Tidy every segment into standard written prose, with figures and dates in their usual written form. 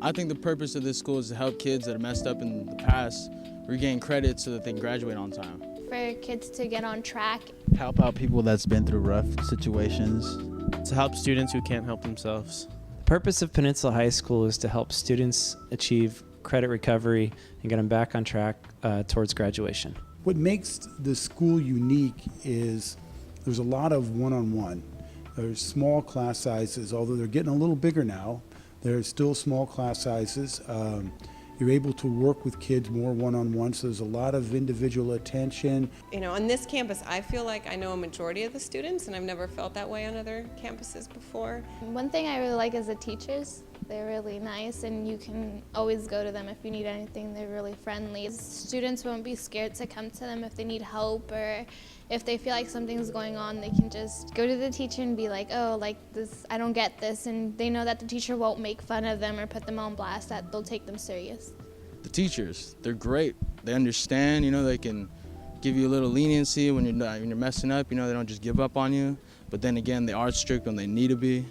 I think the purpose of this school is to help kids that are messed up in the past regain credit so that they can graduate on time. For kids to get on track. Help out people that's been through rough situations. To help students who can't help themselves. The purpose of Peninsula High School is to help students achieve credit recovery and get them back on track towards graduation. What makes the school unique is there's a lot of one-on-one. There's small class sizes, although they're getting a little bigger now. There's still small class sizes. You're able to work with kids more one-on-one, so there's a lot of individual attention. You know, on this campus, I feel like I know a majority of the students, and I've never felt that way on other campuses before. One thing I really like is the teachers. They're really nice, and you can always go to them if you need anything. They're really friendly. Students won't be scared to come to them if they need help, or if they feel like something's going on, they can just go to the teacher and be like, oh, like this, I don't get this, and they know that the teacher won't make fun of them or put them on blast, that they'll take them serious. The teachers, they're great. They understand, you know, they can give you a little leniency when you're messing up, you know, they don't just give up on you. But then again, they are strict when they need to be.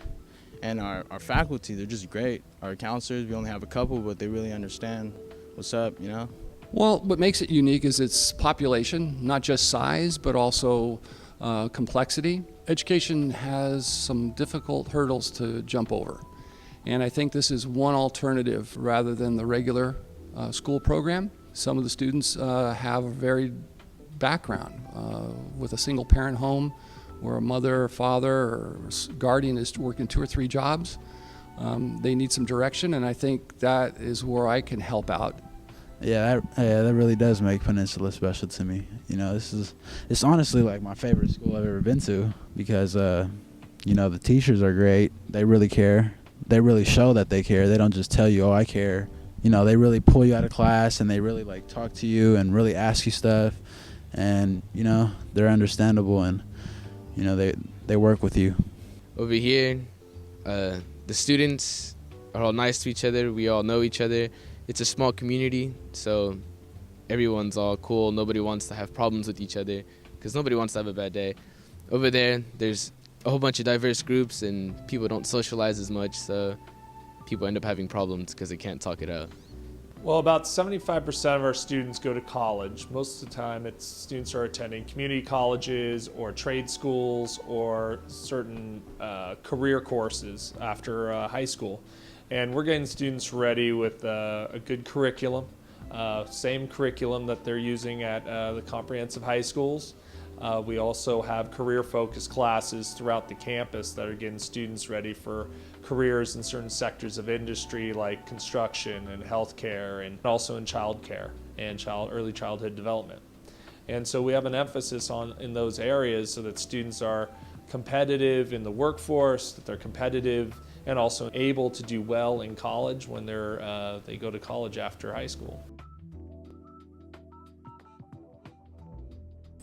And our faculty, they're just great. Our counselors, we only have a couple, but they really understand what's up, you know? Well, what makes it unique is its population, not just size, but also complexity. Education has some difficult hurdles to jump over. And I think this is one alternative rather than the regular school program. Some of the students have a varied background with a single parent home, where a mother or father or guardian is working 2 or 3 jobs. They need some direction, and I think that is where I can help out. Yeah, that really does make Peninsula special to me. You know, it's honestly like my favorite school I've ever been to because, you know, the teachers are great. They really care. They really show that they care. They don't just tell you, oh, I care. You know, they really pull you out of class and they really like talk to you and really ask you stuff. And, you know, they're understandable and, you know, they work with you. Over here, the students are all nice to each other. We all know each other. It's a small community, so everyone's all cool. Nobody wants to have problems with each other because nobody wants to have a bad day. Over there, there's a whole bunch of diverse groups and people don't socialize as much, so people end up having problems because they can't talk it out. Well, about 75% of our students go to college. Most of the time, students are attending community colleges or trade schools or certain career courses after high school. And we're getting students ready with a good curriculum, same curriculum that they're using at the comprehensive high schools. We also have career-focused classes throughout the campus that are getting students ready for careers in certain sectors of industry like construction and healthcare, and also in childcare and early childhood development. And so we have an emphasis in those areas so that students are competitive in the workforce, that they're competitive and also able to do well in college when they go to college after high school.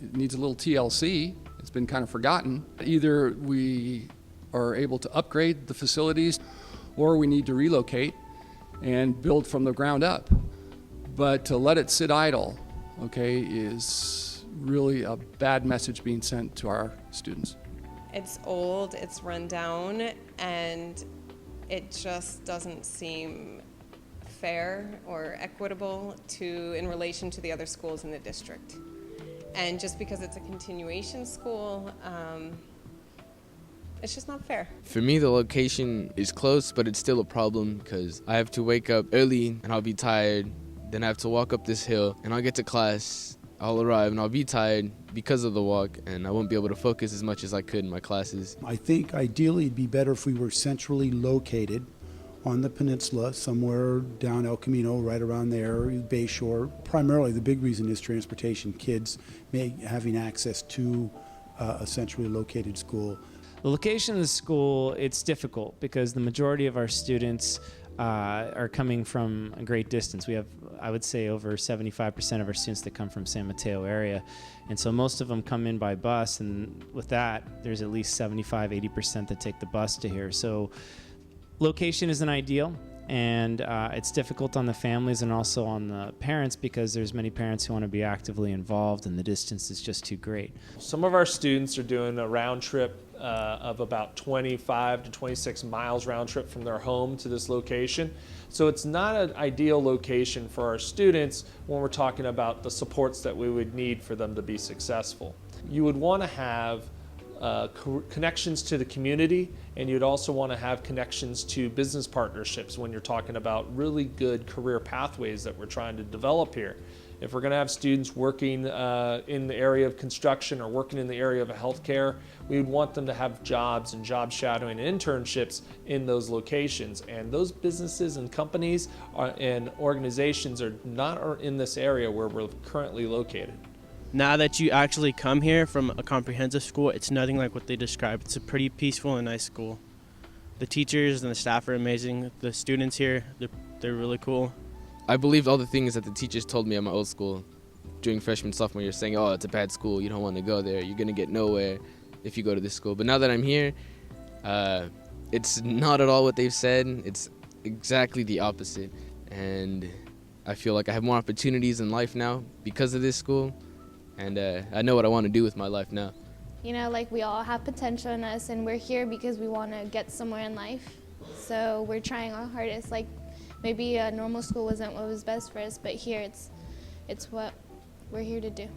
It needs a little TLC. It's been kind of forgotten. Either we are able to upgrade the facilities or we need to relocate and build from the ground up. But to let it sit idle, okay, is really a bad message being sent to our students. It's old, it's run down, and it just doesn't seem fair or equitable in relation to the other schools in the district. And just because it's a continuation school, it's just not fair. For me, the location is close, but it's still a problem because I have to wake up early and I'll be tired. Then I have to walk up this hill and I'll get to class. I'll arrive and I'll be tired because of the walk, and I won't be able to focus as much as I could in my classes. I think ideally it'd be better if we were centrally located on the peninsula, somewhere down El Camino, right around there, Bayshore. Primarily, the big reason is transportation, kids having access to a centrally located school. The location of the school, it's difficult because the majority of our students are coming from a great distance. We have, I would say, over 75% of our students that come from San Mateo area. And so most of them come in by bus, and with that, there's at least 75-80% that take the bus to here. So location isn't ideal, and it's difficult on the families and also on the parents because there's many parents who want to be actively involved and the distance is just too great. Some of our students are doing a round trip of about 25 to 26 miles round trip from their home to this location. So it's not an ideal location for our students when we're talking about the supports that we would need for them to be successful. You would want to have connections to the community, and you'd also want to have connections to business partnerships when you're talking about really good career pathways that we're trying to develop here. If we're going to have students working in the area of construction or working in the area of healthcare, we would want them to have jobs and job shadowing and internships in those locations. And those businesses and companies and organizations are not in this area where we're currently located. Now that you actually come here from a comprehensive school, it's nothing like what they describe. It's a pretty peaceful and nice school. The teachers and the staff are amazing. The students here, they're really cool. I believed all the things that the teachers told me at my old school during freshman, sophomore year, saying, oh, it's a bad school, you don't want to go there, you're going to get nowhere if you go to this school. But now that I'm here, it's not at all what they've said. It's exactly the opposite. And I feel like I have more opportunities in life now because of this school. And I know what I want to do with my life now. You know, like we all have potential in us, and we're here because we want to get somewhere in life. So we're trying our hardest. Like maybe a normal school wasn't what was best for us, but here it's what we're here to do.